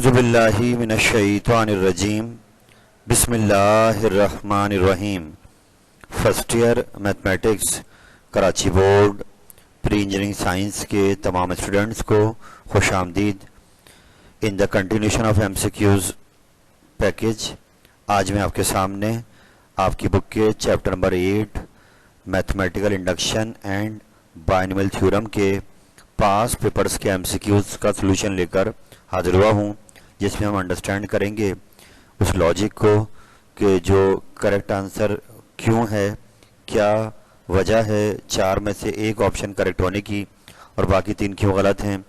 औज़ुबिल्लाहि मिनश्शैतानिर्रजीम बिस्मिल्लाहिर्रहमानिर्रहीम। First year mathematics Karachi board pre engineering science के तमाम स्टूडेंट्स को खुशामदीद। In the continuation of MCQs package आज मैं आपके सामने आपकी बुक के chapter number 8 mathematical induction and binomial theorem के पास पेपर्स के एमसीक्यूज़ का सलूशन लेकर हाजिर हुआ हूँ, जिसमें हम अंडरस्टैंड करेंगे उस लॉजिक को कि जो करेक्ट आंसर क्यों है, क्या वजह है 4 में से एक ऑप्शन करेक्ट होने की और बाकी 3 क्यों गलत हैं।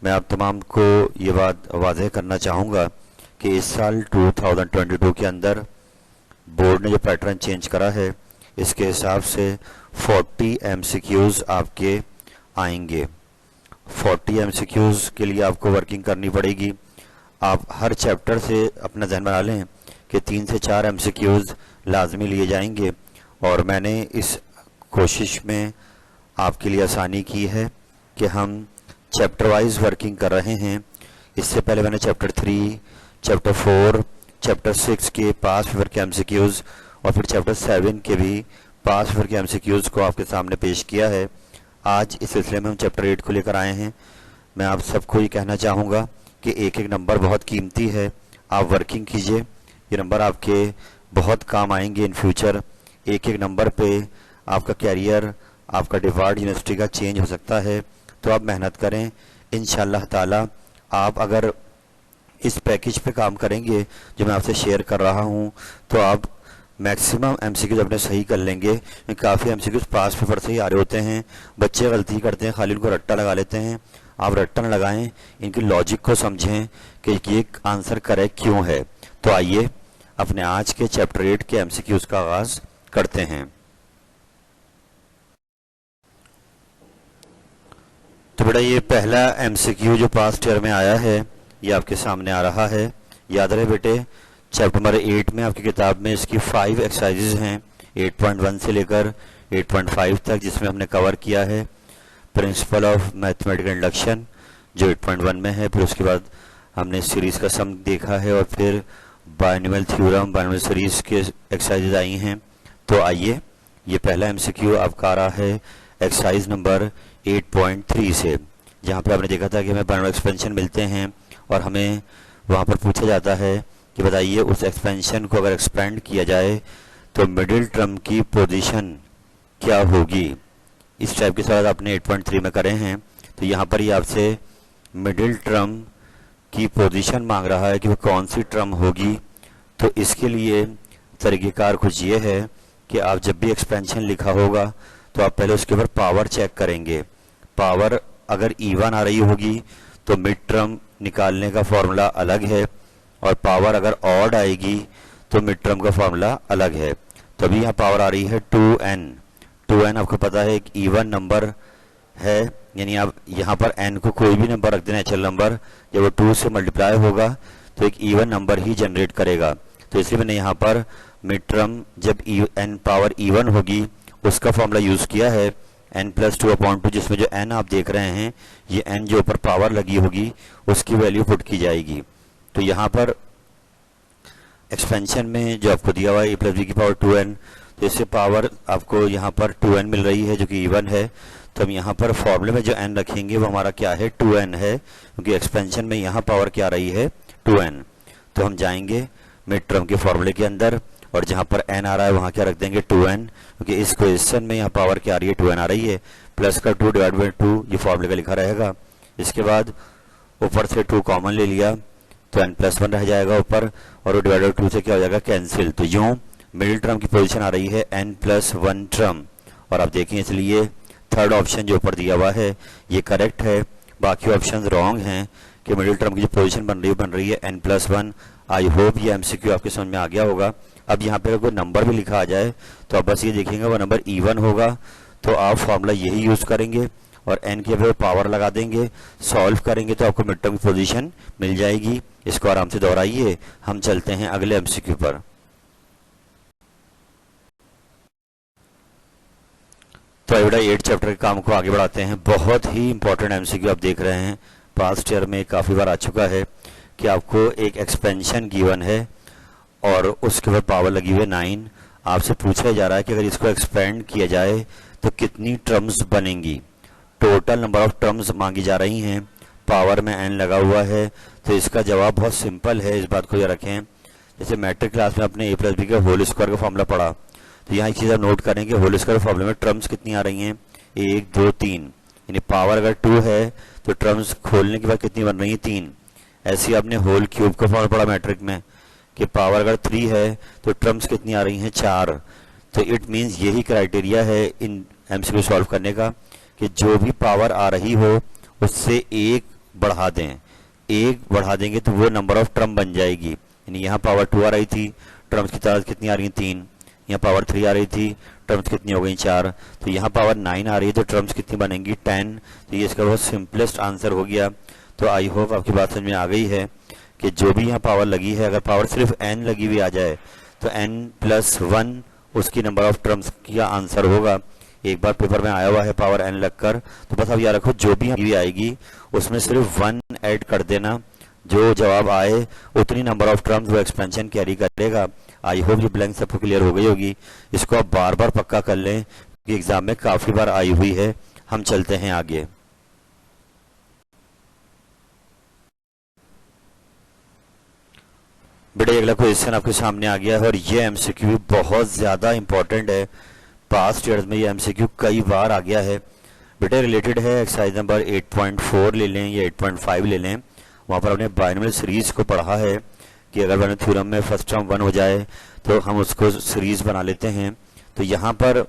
मैं आप तमाम को ये बात वाज़ेह करना चाहूँगा कि इस साल 2022 के अंदर बोर्ड ने जो पैटर्न चेंज करा है, इसके हिसाब से 40 एमसीक्यूज़ आपके आएंगे। 40 एमसीक्यूज़ के लिए आपको वर्किंग करनी पड़ेगी। आप हर चैप्टर से अपना ध्यान बना लें कि 3 से 4 एमसीक्यूज़ लाजमी लिए जाएंगे और मैंने इस कोशिश में आपके लिए आसानी की है कि हम चैप्टर वाइज वर्किंग कर रहे हैं। इससे पहले मैंने चैप्टर 3, चैप्टर 4, चैप्टर 6 के पास पेपर के एमसीक्यूज़ और फिर चैप्टर 7 के भी पास पेपर के एमसीक्यूज़ को आपके सामने पेश किया है। आज इस सिलसिले में हम चैप्टर 8 को लेकर आए हैं। मैं आप सबको ये कहना चाहूँगा कि एक एक नंबर बहुत कीमती है, आप वर्किंग कीजिए, ये नंबर आपके बहुत काम आएंगे इन फ्यूचर। एक एक नंबर पे आपका कैरियर, आपका डिपार्ट यूनिवर्सिटी का चेंज हो सकता है, तो आप मेहनत करें। इंशाअल्लाह ताला आप अगर इस पैकेज पे काम करेंगे जो मैं आपसे शेयर कर रहा हूँ, तो आप मैक्सिमम एमसीक्यूज अपने सही कर लेंगे। काफ़ी एमसीक्यूज पास पेपर से ही आ रहे होते हैं, बच्चे गलती करते हैं, खाली उनको रट्टा लगा लेते हैं। आप रट्टा न लगाएं, इनकी लॉजिक को समझें कि ये आंसर करेक्ट क्यों है। तो आइए अपने आज के चैप्टर 8 के एमसीक्यूज का आगाज करते हैं। तो बेटा ये पहला एमसीक्यू जो पास्ट ईयर में आया है, ये आपके सामने आ रहा है। याद रहे बेटे, चैप्टर नंबर 8 में आपकी किताब में इसकी 5 एक्सरसाइजेज हैं 8.1 से लेकर 8.5 तक, जिसमें हमने कवर किया है प्रिंसिपल ऑफ मैथमेटिकल इंडक्शन जो 8.1 में है। फिर उसके बाद हमने सीरीज़ का सम देखा है और फिर बाइनोमियल थ्योरम, बाइनोमियल सीरीज़ के एक्सरसाइजेज आई हैं। तो आइए, ये पहला एमसीक्यू आपका आ रहा है एक्सरसाइज नंबर 8.3 से, जहाँ पर आपने देखा था कि हमें बाइनोमियल एक्सपेंशन मिलते हैं और हमें वहाँ पर पूछा जाता है कि बताइए उस एक्सपेंशन को अगर एक्सपेंड किया जाए तो मिडिल टर्म की पोजीशन क्या होगी। इस टाइप के सवाल आपने 8.3 में करे हैं। तो यहाँ पर ही आपसे मिडिल टर्म की पोजीशन मांग रहा है कि वो कौन सी टर्म होगी। तो इसके लिए तरीक़ेकार कुछ ये है कि आप जब भी एक्सपेंशन लिखा होगा तो आप पहले उसके ऊपर पावर चेक करेंगे। पावर अगर इवन आ रही होगी तो मिड टर्म निकालने का फॉर्मूला अलग है, और पावर अगर ऑड आएगी तो मिड टर्म का फॉर्मूला अलग है। तो अभी यहाँ पावर आ रही है 2n। 2n आपको पता है एक इवन नंबर है, यानी आप यहाँ पर n को कोई भी नंबर रख देना, नेचुरल नंबर, जब वो 2 से मल्टीप्लाई होगा तो एक इवन नंबर ही जनरेट करेगा। तो इसलिए मैंने यहाँ पर मिड टर्म जब n पावर इवन होगी उसका फॉर्मूला यूज़ किया है n+2/2, जिसमें जो n आप देख रहे हैं ये n जो ऊपर पावर लगी होगी उसकी वैल्यू पुट की जाएगी। तो यहाँ पर एक्सपेंशन में जो आपको दिया हुआ है a+b⁴n, तो इससे पावर आपको यहाँ पर 2n मिल रही है जो कि इवन है। तो हम यहाँ पर फॉर्मूले में जो n रखेंगे वो हमारा क्या है, 2n है, क्योंकि एक्सपेंशन में यहाँ पावर क्या रही है, 2n। तो हम जाएंगे मिड टर्म के फॉर्मूले के अंदर और जहाँ पर n आ रहा है वहाँ क्या रख देंगे, 2n, क्योंकि इस क्वेश्चन में यहाँ पावर क्या आ रही है, 2n आ रही है। प्लस का 2 डिवाइड बाई 2 ये फॉर्मूले का लिखा रहेगा। इसके बाद ऊपर से 2 कॉमन ले लिया तो n+1 रह जाएगा ऊपर, और वो डिवाइड बाई 2 से क्या हो जाएगा, कैंसिल। तो यूँ मिडिल टर्म की पोजीशन आ रही है n+1 टर्म। और आप देखें, इसलिए थर्ड ऑप्शन जो ऊपर दिया हुआ है ये करेक्ट है, बाकी ऑप्शन रॉन्ग हैं कि मिडिल टर्म की जो पोजीशन बन रही है n+1। आई होप ये एमसीक्यू आपके समझ में आ गया होगा। अब यहाँ पे अगर कोई नंबर भी लिखा आ जाए तो आप बस ये देखेंगे वो नंबर इवन होगा, तो आप फॉर्मूला यही यूज़ करेंगे और n के ऊपर पावर लगा देंगे, सॉल्व करेंगे तो आपको मिड टर्म की पोजीशन मिल जाएगी। इसको आराम से दोहराइए। हम चलते हैं अगले एमसीक्यू पर। तो बेटा 8 चैप्टर के काम को आगे बढ़ाते हैं। बहुत ही इंपॉर्टेंट एमसीक्यू आप देख रहे हैं, पास्ट ईयर में काफ़ी बार आ चुका है कि आपको एक एक्सपेंशन गिवन है और उसके बाद पावर लगी हुई है 9। आपसे पूछा जा रहा है कि अगर इसको एक्सपेंड किया जाए तो कितनी टर्म्स बनेंगी। टोटल नंबर ऑफ टर्म्स मांगी जा रही हैं, पावर में n लगा हुआ है। तो इसका जवाब बहुत सिंपल है, इस बात को याद रखें। जैसे मैट्रिक क्लास में अपने a प्लस बी के होल स्क्वायर का फॉर्मूला पढ़ा, तो यहाँ एक चीज़ आप नोट करें कि होल स्क्वायर फॉर्मूले में टर्म्स कितनी आ रही हैं, 1 2 3, यानी पावर अगर 2 है तो टर्म्स खोलने के बाद कितनी बन रही है, 3। ऐसे ही आपने होल क्यूब का फॉर्मूला पढ़ा मैट्रिक में कि पावर अगर 3 है तो टर्म्स कितनी आ रही हैं, 4। तो इट मीन्स यही क्राइटेरिया है इन एमसीक्यू सॉल्व करने का कि जो भी पावर आ रही हो उससे 1 बढ़ा दें। 1 बढ़ा देंगे तो वो नंबर ऑफ टर्म बन जाएगी। यानी यहाँ पावर 2 आ रही थी, टर्म्स की तादाद कितनी आ रही है, 3। यहाँ पावर 3 आ रही थी, टर्म्स कितनी हो गई, 4। तो यहाँ पावर 9 आ रही है तो टर्म्स कितनी बनेंगी, 10। तो ये इसका बहुत सिंपलेस्ट आंसर हो गया। तो आई होप आपकी बात समझ में आ गई है कि जो भी यहाँ पावर लगी है, अगर पावर सिर्फ n लगी हुई आ जाए तो n+1 उसकी नंबर ऑफ टर्म्स का आंसर होगा। एक बार पेपर में आया हुआ है पावर n लगकर, तो बस अब याद रखो जो भी आएगी उसमें सिर्फ 1 ऐड कर देना, जो जवाब आए उतनी नंबर ऑफ टर्म्स वो एक्सपेंशन कैरी करेगा। आई होप ये ब्लैंक सबको क्लियर हो गई होगी। इसको आप बार बार पक्का कर लें कि एग्जाम में काफ़ी बार आई हुई है। हम चलते हैं आगे। बेटे अगला क्वेश्चन आपके सामने आ गया है और ये एमसीक्यू बहुत ज़्यादा इंपॉर्टेंट है। पास्ट ईयर्स में ये एमसीक्यू कई बार आ गया है। बेटे रिलेटेड है एक्सरसाइज नंबर 8.4 ले लें या 8.5 ले लें, वहाँ पर हमने बाइनोमियल सीरीज को पढ़ा है कि अगर बाइनोमियल थ्योरम में फर्स्ट टर्म 1 हो जाए तो हम उसको सीरीज बना लेते हैं। तो यहाँ पर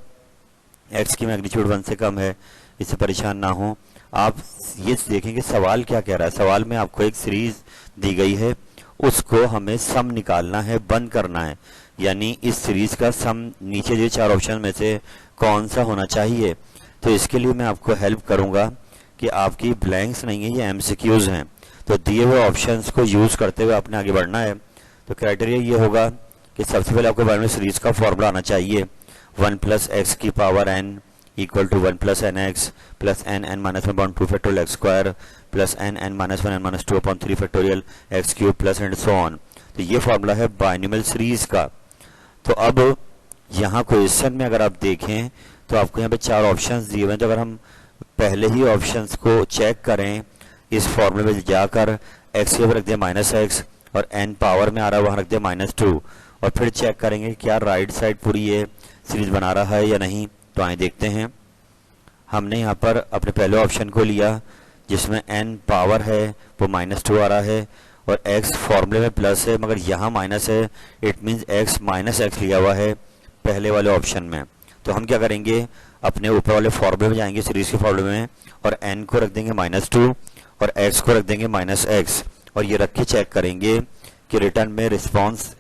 x की मैग्नीट्यूड 1 से कम है, इससे परेशान ना हो। आप ये देखें कि सवाल क्या कह रहा है। सवाल में आपको एक सीरीज दी गई है, उसको हमें सम निकालना है, बंद करना है। यानी इस सीरीज का सम नीचे जो 4 ऑप्शन में से कौन सा होना चाहिए। तो इसके लिए मैं आपको हेल्प करूंगा कि आपकी ब्लैंक्स नहीं है, ये एमसीक्यूज हैं। तो दिए हुए ऑप्शंस को यूज करते हुए आपने आगे बढ़ना है। तो क्राइटेरिया ये होगा कि सबसे पहले आपको बाइनोमियल सीरीज का फॉर्मूला आना चाहिए, 1 + x की power n = 1 + nx + n(n-1) 2 factorial x square + n(n-1) n-2 upon 3 factorial x cube plus and so on. तो ये फॉर्मूला है बाइनोमियल सीरीज का। तो अब यहाँ क्वेश्चन में अगर आप देखें तो आपको यहाँ पे 4 ऑप्शंस दिए हुए हैं। तो अगर हम पहले ही ऑप्शंस को चेक करें, इस फॉर्मूले में जाकर x के ऊपर रख दिया -x और n पावर में आ रहा है वहाँ रख दिया -2, और फिर चेक करेंगे क्या राइट साइड पूरी ये सीरीज बना रहा है या नहीं। तो आइए देखते हैं। हमने यहाँ पर अपने पहले ऑप्शन को लिया जिसमें n पावर है वो -2 आ रहा है और x फॉर्मूले में प्लस है मगर यहाँ माइनस है, इट मीन्स x -x लिया हुआ है पहले वाले ऑप्शन में। तो हम क्या करेंगे, अपने ऊपर वाले फॉर्मूले में जाएंगे, सीरीज के फॉर्मूले में, और n को रख देंगे -2 और x को रख देंगे -x, और ये रख के चेक करेंगे कि रिटर्न में रिस्पॉन्स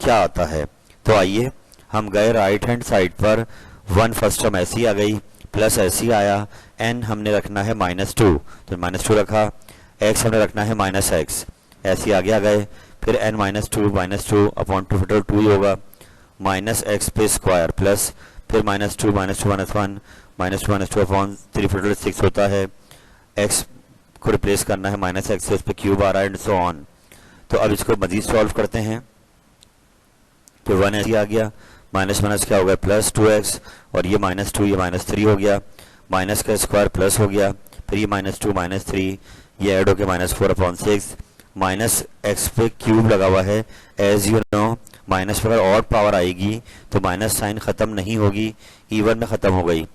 क्या आता है। तो आइए हम गए राइट हैंड साइड पर, 1 फर्स्ट टर्म ऐसी आ गई, प्लस ऐसी आया, n हमने रखना है -2 तो -2 रखा, x हमने रखना है -x, ऐसे आगे आ गए। फिर n -2 अपॉन 2 फैक्टोरियल 2 ही होगा, -x पे स्क्वायर प्लस फिर -2 -2 अपॉन 3 फैक्टोरियल 6 होता है, x को रिप्लेस करना है -x से, उस पर क्यूब आ रहा है एंड सो ऑन। तो अब इसको मजीद सॉल्व करते हैं। तो 1 ऐसे आ गया, माइनस माइनस क्या हो गया +2x, और ये -2 ये -3 हो गया, माइनस का स्क्वायर प्लस हो गया, फिर ये -2 -3 ये ऐड हो गया -4/6, -x पे क्यूब लगा हुआ है। एज यू नो माइनस पर और पावर आएगी तो माइनस साइन ख़त्म नहीं होगी, इवन में ख़त्म हो गई।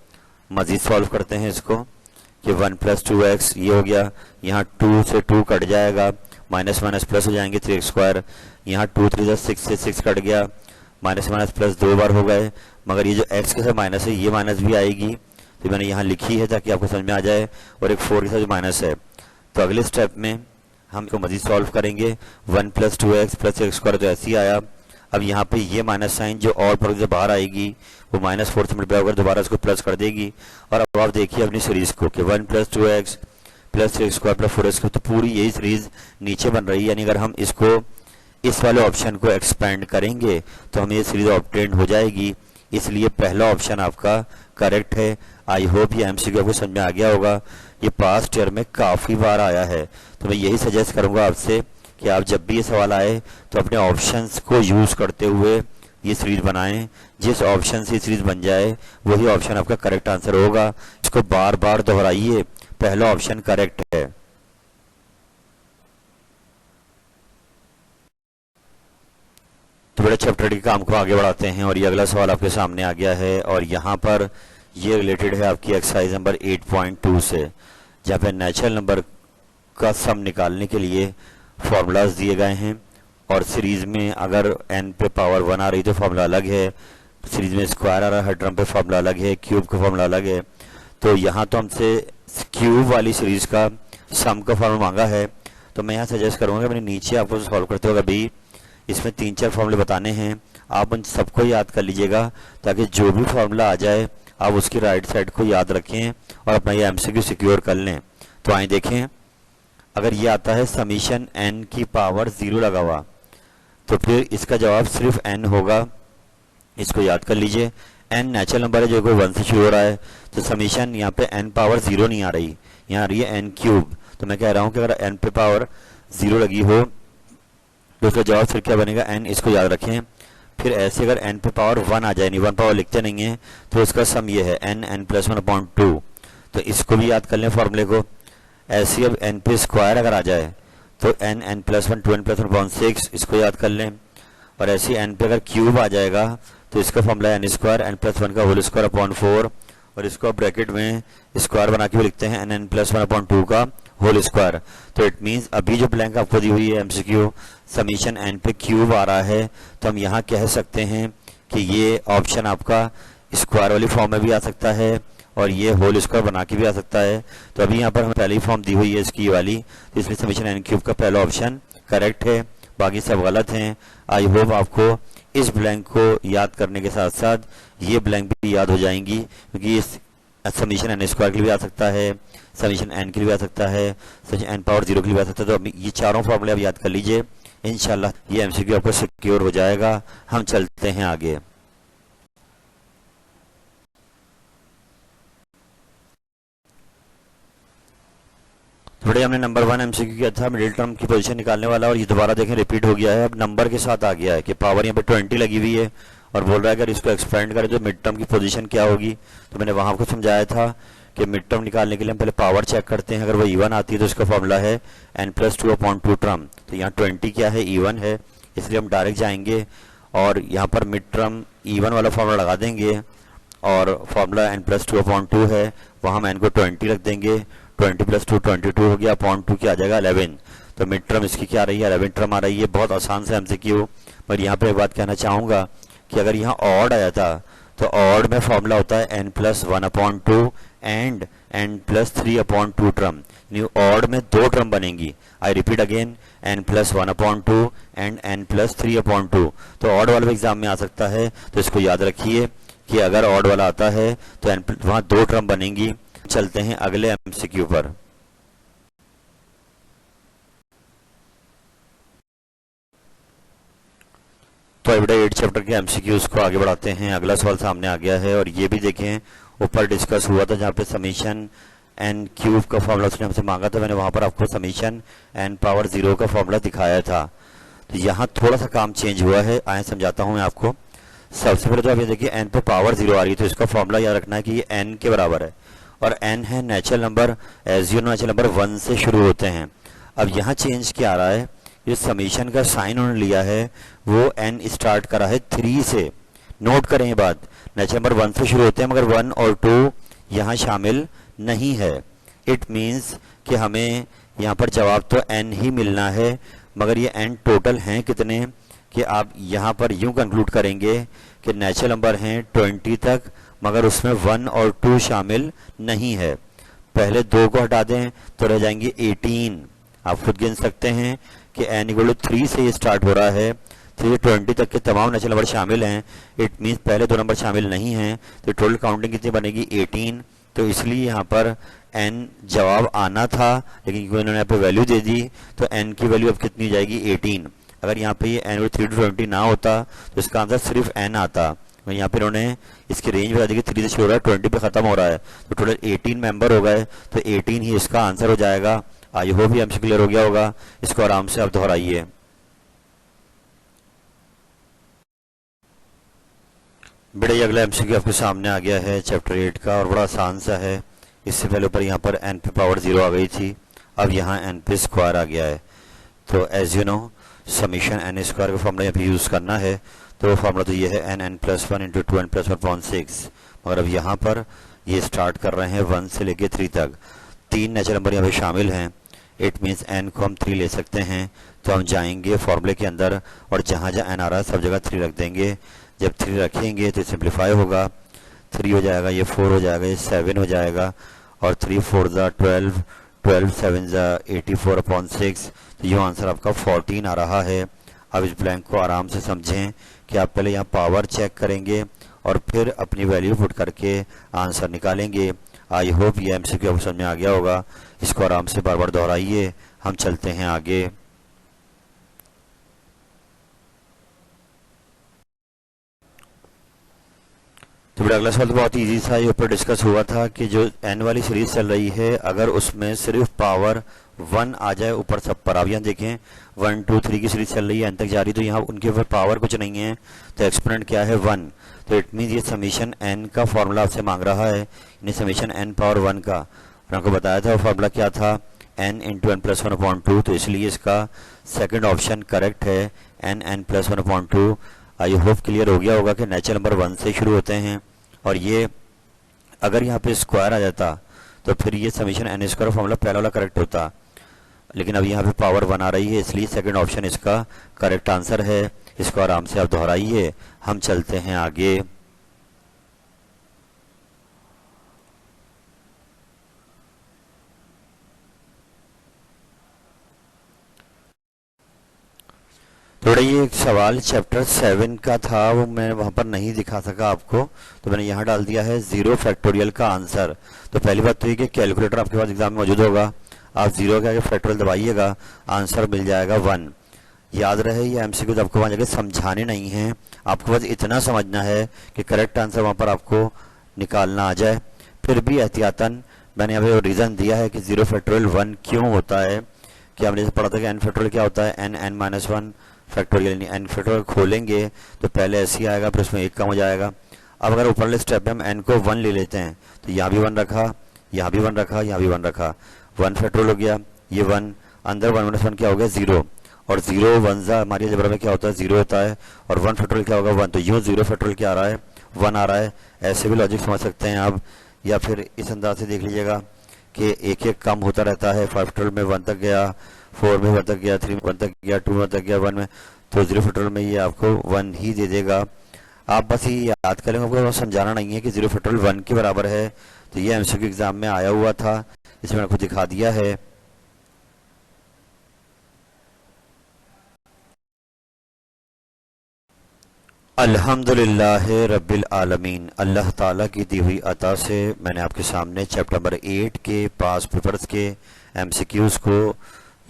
मज़ीद सॉल्व करते हैं इसको कि 1 + 2x ये हो गया, यहाँ 2 से 2 कट जाएगा, माइनस माइनस प्लस हो जाएंगे 3x², यहाँ 2 3 6 से 6 कट गया, माइनस माइनस प्लस 2 बार हो गए, मगर ये जो x के साथ माइनस है ये माइनस भी आएगी, तो मैंने यहाँ लिखी है ताकि आपको समझ में आ जाए, और एक 4 के साथ जो माइनस है। तो अगले स्टेप में हम इसको मजीद सॉल्व करेंगे, 1 + 2x + x² तो ऐसे ही आया। अब यहाँ पे ये माइनस साइन जो और पर से बाहर आएगी वो -4 से मल्टीप्लाई होकर दोबारा इसको प्लस कर देगी। और अब आप देखिए अपनी सीरीज को कि 1 + 2x + 3x² + 4x, तो पूरी यही सीरीज नीचे बन रही है। यानी अगर हम इसको इस वाले ऑप्शन को एक्सपेंड करेंगे तो हमें ये सीरीज ऑब्टेन हो जाएगी, इसलिए पहला ऑप्शन आपका करेक्ट है। आई होप ये एमसीक्यू आपको समझ में आ गया होगा, ये पास्ट ईयर में काफ़ी बार आया है। तो मैं यही सजेस्ट करूंगा आपसे कि आप जब भी ये सवाल आए तो अपने ऑप्शंस को यूज़ करते हुए ये सीरीज बनाएं। जिस ऑप्शन से सीरीज बन जाए वही ऑप्शन आपका करेक्ट आंसर होगा। इसको बार बार दोहराइए, पहला ऑप्शन करेक्ट है। तो बड़े चैप्टर के काम को आगे बढ़ाते हैं और ये अगला सवाल आपके सामने आ गया है और यहाँ पर ये रिलेटेड है आपकी एक्सरसाइज नंबर 8.2 से, जहाँ पे नेचुरल नंबर का सम निकालने के लिए फार्मूलाज दिए गए हैं और सीरीज में अगर n पे पावर 1 आ रही तो फार्मूला अलग है, सीरीज में स्क्वायर आ रहा है हर टर्म पे फार्मूला अलग है, क्यूब का फार्मूला अलग है। तो यहाँ तो हमसे क्यूब वाली सीरीज का सम का फार्मूला मांगा है, तो मैं यहाँ सजेस्ट करूँगा मैंने नीचे आपको सॉल्व करते हो अभी इसमें 3-4 फार्मूले बताने हैं, आप उन सबको याद कर लीजिएगा ताकि जो भी फार्मूला आ जाए आप उसकी राइट साइड को याद रखें और अपना ये एमसीक्यू सिक्योर कर लें। तो आइए देखें, अगर ये आता है समीशन n की पावर 0 लगा हुआ तो फिर इसका जवाब सिर्फ n होगा, इसको याद कर लीजिए। n नेचुरल नंबर है जो कोई 1 से शुरू हो रहा है, तो समीशन यहाँ पे n पावर 0 नहीं आ रही, यहाँ आ रही है n क्यूब। तो मैं कह रहा हूँ कि अगर n पे पावर 0 लगी हो तो उसका जवाब फिर क्या बनेगा n, इसको याद रखें। फिर ऐसे अगर n पे पावर 1 आ जाए, नहीं 1 पावर लिखते नहीं है, तो उसका सम ये है n+1/2। तो इसको भी याद कर लें फॉर्मूले को। ऐसे अब n पे स्क्वायर अगर आ जाए तो n+1 2n+1/6, इसको याद कर लें। और ऐसे n पे अगर क्यूब आ जाएगा तो इसका फॉर्मूला है n² n+1 का होल स्क्वायर अपॉन 4, और इसको आप ब्रैकेट में स्क्वायर बना के भी लिखते हैं n+1/2 का होल स्क्वायर। तो इट मीन्स अभी जो ब्लैंक आपको दी हुई है एमसीक्यू समीशन n पे क्यूब आ रहा है, तो हम यहाँ कह सकते हैं कि ये ऑप्शन आपका स्क्वायर वाली फॉर्म में भी आ सकता है और ये होल स्क्वायर बना के भी आ सकता है। तो अभी यहाँ पर हमें पहली फॉर्म दी हुई है इसकी वाली, तो इसमें समीशन n क्यूब का पहला ऑप्शन करेक्ट है, बाकी सब गलत हैं। आई होप आपको इस ब्लैंक को याद करने के साथ साथ ये ब्लैंक भी याद हो जाएंगी, क्योंकि इस समीशन n स्क्वायर के लिए भी आ सकता है, समीशन n के लिए भी आ सकता है, समीशन n पावर 0 के लिए भी आ सकता है। तो अभी ये चारों फॉर्मूले आप याद कर लीजिए, इंशाल्लाह ये एमसीक्यू आपको सिक्योर हो जाएगा। हम चलते हैं आगे। थोड़े हमने नंबर 1 एमसीक्यू किया था, मिडिल टर्म की पोजीशन निकालने वाला, और ये दोबारा देखें रिपीट हो गया है, अब नंबर के साथ आ गया है कि पावर यहाँ पे 20 लगी हुई है और बोल रहा है अगर इसको एक्सपेंड करें तो मिड टर्म की पोजीशन क्या होगी। तो मैंने वहाँ आपको समझाया था कि मिड टर्म निकालने के लिए हम पहले पावर चेक करते हैं, अगर वो इवन आती है तो इसका फॉर्मूला है n+2/2 टर्म। तो यहाँ 20 क्या है, इवन है, इसलिए हम डायरेक्ट जाएंगे और यहाँ पर मिड टर्म इवन वाला फॉर्मूला लगा देंगे और फॉर्मूला n+2/2 है, वहाँ हम n को 20 रख देंगे, 20+2 22 हो गया, अपॉन 2 क्या आ जाएगा 11। तो मिड टर्म इसकी क्या आ रही है, 11 टर्म आ रही है। बहुत आसान से एमसीक्यू। पर यहाँ पे एक बात कहना चाहूँगा कि अगर यहाँ ऑड आया था तो ऑड में फॉर्मूला होता है n+1/2 एंड n+3/2 टर्म, यानी ऑड में 2 टर्म बनेंगी। I repeat again, n+1/2 and n+3/2। तो ऑड वाला एग्जाम में आ सकता है, तो इसको याद रखिए कि अगर ऑड वाला आता है तो वहाँ 2 टर्म बनेंगी। चलते हैं अगले एमसीक्यू पर। तो एवडा 8 चैप्टर के एमसीक्यूज को आगे बढ़ाते हैं। अगला सवाल सामने आ गया है और ये भी देखें, ऊपर डिस्कस हुआ था जहाँ पे समीशन n क्यूब का फॉर्मूला उसने हमसे मांगा था, मैंने वहाँ पर आपको समीशन n पावर 0 का फॉर्मूला दिखाया था। तो यहाँ थोड़ा सा काम चेंज हुआ है, आए समझाता हूँ मैं आपको। सबसे पहले तो आप ये देखिए n पे पावर 0 आ रही है, तो इसका फॉर्मूला याद रखना है कि ये n के बराबर है और n है natural number, as you know natural number 1 से शुरू होते हैं। अब यहाँ चेंज क्या आ रहा है, जो समीशन का साइन उन्होंने लिया है वो n स्टार्ट करा है 3 से। नोट करें ये बात, नेचुरल नंबर 1 से शुरू होते हैं मगर 1 और 2 यहाँ शामिल नहीं है। इट मीन्स कि हमें यहाँ पर जवाब तो n ही मिलना है, मगर ये n टोटल हैं कितने, कि आप यहाँ पर यूं कंक्लूड करेंगे कि नेचुरल नंबर हैं 20 तक, मगर उसमें 1 और 2 शामिल नहीं है। पहले 2 को हटा दें तो रह जाएंगे 18। आप खुद गिन सकते हैं कि n=3 से ये स्टार्ट हो रहा है, 3 से 20 तक के तमाम नेचुरल नंबर शामिल हैं। इट मीन्स पहले 2 नंबर शामिल नहीं हैं, तो टोटल काउंटिंग कितनी बनेगी 18। तो इसलिए यहाँ पर n जवाब आना था, लेकिन क्योंकि इन्होंने यहाँ पे वैल्यू दे दी तो n की वैल्यू अब कितनी हो जाएगी 18। अगर यहाँ पे ये n 3 to 20 ना होता तो इसका आंसर सिर्फ n आता। यहाँ पे इन्होंने इसकी रेंज बता दी कि 3 से शुरू हो रहा है 20 पे खत्म हो रहा है, तो टोटल 18 मेंबर हो गए, तो 18 ही इसका आंसर हो जाएगा। आई होप ये एमसीक्यू क्लियर हो गया होगा। इसको आराम से आप दोहराइए। बेटा ये अगला एमसीक्यू आपके सामने आ गया है चैप्टर 8 का, और बड़ा आसान सा है। इससे पहले ऊपर यहाँ पर n पे पावर 0 आ गई थी, अब यहाँ n पे स्क्वायर आ गया है। तो as you know summation n square का फॉर्मूला यहाँ पे यूज़ करना है। तो वो फॉर्मूला तो ये है n+1 इंटू 2n+1/6। मगर अब यहाँ पर ये स्टार्ट कर रहे हैं 1 से लेके 3 तक। 3 नेचुरल नंबर यहाँ पे शामिल हैं। इट मीन्स n को हम 3 ले सकते हैं। तो हम जाएंगे फॉर्मूले के अंदर और जहाँ जहाँ n आ रहा है सब जगह 3 रख देंगे। जब 3 रखेंगे तो सिंप्लीफाई होगा, 3 हो जाएगा, ये 4 हो जाएगा, ये 7 हो जाएगा, और 3 4 ज़ा 12, 12 7 ज़ा 84/6। तो ये आंसर आपका 14 आ रहा है। अब इस ब्लैंक को आराम से समझें कि आप पहले यहाँ पावर चेक करेंगे और फिर अपनी वैल्यू पुट करके आंसर निकालेंगे। आई होप ये एमसीक्यू आपको समझ में आ गया होगा। इसको आराम से बार बार दोहराइए। हम चलते हैं आगे। तो बेटा अगला सवाल तो बहुत इजी था। ये ऊपर डिस्कस हुआ था कि जो n वाली सीरीज चल रही है, अगर उसमें सिर्फ पावर 1 आ जाए ऊपर सब पर, आप यहाँ देखें 1 2 3 की सीरीज चल रही है, n तक जा रही, तो यहाँ उनके ऊपर पावर कुछ नहीं है, तो एक्सपोनेंट क्या है 1। तो इट मीन्स ये समीशन n का फॉर्मूला आपसे मांग रहा है, यानी समीशन n पावर 1 का। और आपको बताया था वो फॉर्मूला क्या था, n इंटू n+1/2। तो इसलिए इसका सेकेंड ऑप्शन करेक्ट है, n+1/2। आई होप क्लियर हो गया होगा कि नेचुरल नंबर 1 से शुरू होते हैं, और ये अगर यहाँ पे स्क्वायर आ जाता तो फिर ये समीशन n स्क्वायर फॉर्मूला पहला वाला करेक्ट होता। लेकिन अब यहाँ पे पावर 1 आ रही है, इसलिए सेकंड ऑप्शन इसका करेक्ट आंसर है। इसको आराम से आप दोहराइए। हम चलते हैं आगे। थोड़ा ये एक सवाल चैप्टर 7 का था, वो मैं वहाँ पर नहीं दिखा सका आपको, तो मैंने यहाँ डाल दिया है 0 फैक्टोरियल का आंसर। तो पहली बात तो ये कि कैलकुलेटर आपके पास एग्जाम में मौजूद होगा, आप 0 के आगे फैक्टोरियल दबाइएगा, आंसर मिल जाएगा 1। याद रहे ये एमसीक्यू आपको वहाँ जाके समझाने नहीं है, आपको बस इतना समझना है कि करेक्ट आंसर वहाँ पर आपको निकालना आ जाए। फिर भी एहतियातन मैंने यहाँ पे रीज़न दिया है कि 0 फैक्टोरियल 1 क्यों होता है, कि हमने पढ़ा था कि n फैक्टोरियल क्या होता है, n फैक्टोरियल, यानी n फैक्टोरियल खोलेंगे तो पहले ऐसे ही आएगा, फिर उसमें 1 कम हो जाएगा। अब अगर ऊपर वाले स्टेप में हम n को 1 ले लेते हैं, तो यहाँ भी 1 रखा, यहाँ भी 1 रखा, यहाँ भी 1 रखा, 1 फैक्टोरियल हो गया, ये 1, अंदर 1 क्या हो गया 0, और 0 1 हमारी अलजेब्रा में क्या होता है 0 होता है, और 1 फैक्टोरियल क्या होगा 1। तो यूँ 0 फैक्टोरियल क्या आ रहा है 1 आ रहा है। ऐसे भी लॉजिक समझ सकते हैं आप, या फिर इस अंदाज से देख लीजिएगा कि एक एक कम होता रहता है। 5 फैक्टोरियल में 1 तक गया, 4 में 1 तक गया, 3 में 1 तक गया, 2 में 1 तक गया, 1 में, तो 0 फैक्टोरियल में ये आपको 1 ही दे देगा। आप बस ये याद करेंगे, आपको समझाना नहीं है कि 0 फैक्टोरियल 1 के बराबर है। तो ये एमसीक्यू एग्जाम में आया हुआ था, इसमें मैंने आपको दिखा दिया है। अल्हम्दुलिल्लाह रब्बिल आलमीन। अल्लाह ताला की दी हुई अता से मैंने आपके सामने चैप्टर नंबर 8 के पास पेपर्स के एमसीक्यूज़ को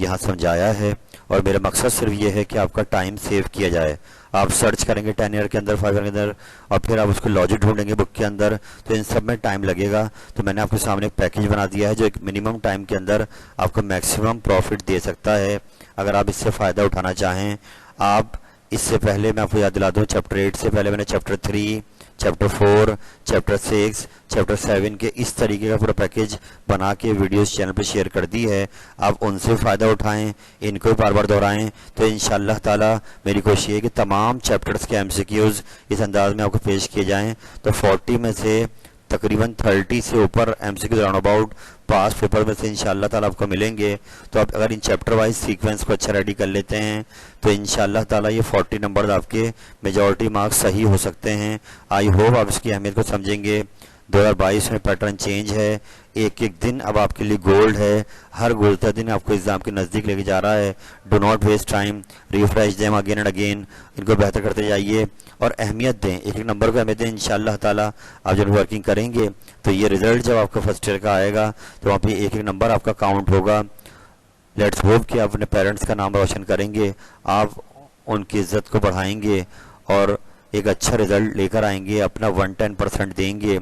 यहाँ समझाया है, और मेरा मकसद सिर्फ ये है कि आपका टाइम सेव किया जाए। आप सर्च करेंगे 10 ईयर के अंदर, 5 ईयर के अंदर, और फिर आप उसको लॉजिक ढूंढेंगे बुक के अंदर, तो इन सब में टाइम लगेगा। तो मैंने आपके सामने एक पैकेज बना दिया है जो एक मिनिमम टाइम के अंदर आपको मैक्सिमम प्रॉफिट दे सकता है। अगर आप इससे फ़ायदा उठाना चाहें, आप इससे पहले मैं आपको याद दिला दूं, चैप्टर 8 से पहले मैंने चैप्टर 3, चैप्टर 4, चैप्टर 6, चैप्टर 7 के इस तरीके का पूरा पैकेज बना के वीडियोस चैनल पे शेयर कर दी है। आप उनसे फ़ायदा उठाएं, इनको बार बार दोहराएं, तो इंशाअल्लाह ताला मेरी कोशिश है कि तमाम चैप्टर्स के एमसीक्यूज़ इस अंदाज में आपको पेश किए जाएँ। तो 40 में से तकरीबन 30 से ऊपर MCQ round about pass paper में से इंशाअल्लाह ताला आपको मिलेंगे। तो आप अगर इन चैप्टर वाइज सीक्वेंस को अच्छा रेडी कर लेते हैं तो इंशाअल्लाह ताला ये 40 नंबर आपके मेजॉरिटी मार्क्स सही हो सकते हैं। आई होप आप इसकी अहमियत को समझेंगे। 2022 में पैटर्न चेंज है, एक एक दिन अब आपके लिए गोल्ड है, हर गुजरता दिन आपको एग्जाम के नज़दीक लेके जा रहा है। Do not waste time, refresh them again and again, इनको बेहतर करते जाइए और अहमियत दें, एक एक नंबर को अहमियत दें। इंशाअल्लाह ताला आप जब वर्किंग करेंगे तो ये रिजल्ट जब आपका फर्स्ट ईयर का आएगा तो वहाँ पे एक एक नंबर आपका काउंट होगा। लेट्स होप कि आप अपने पेरेंट्स का नाम रोशन करेंगे, आप उनकी इज्जत को बढ़ाएंगे और एक अच्छा रिजल्ट लेकर आएंगे, अपना 110% देंगे।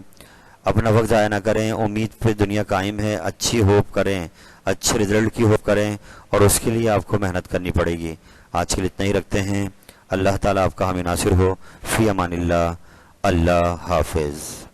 अपना वक्त ज़ाया ना करें, उम्मीद पे दुनिया कायम है, अच्छी होप करें, अच्छे रिजल्ट की होप करें और उसके लिए आपको मेहनत करनी पड़ेगी। आज के लिए इतना ही रखते हैं। अल्लाह ताला आपका हामी नासिर हो। फ़ी अमानिल्लाह। अल्लाह हाफिज़।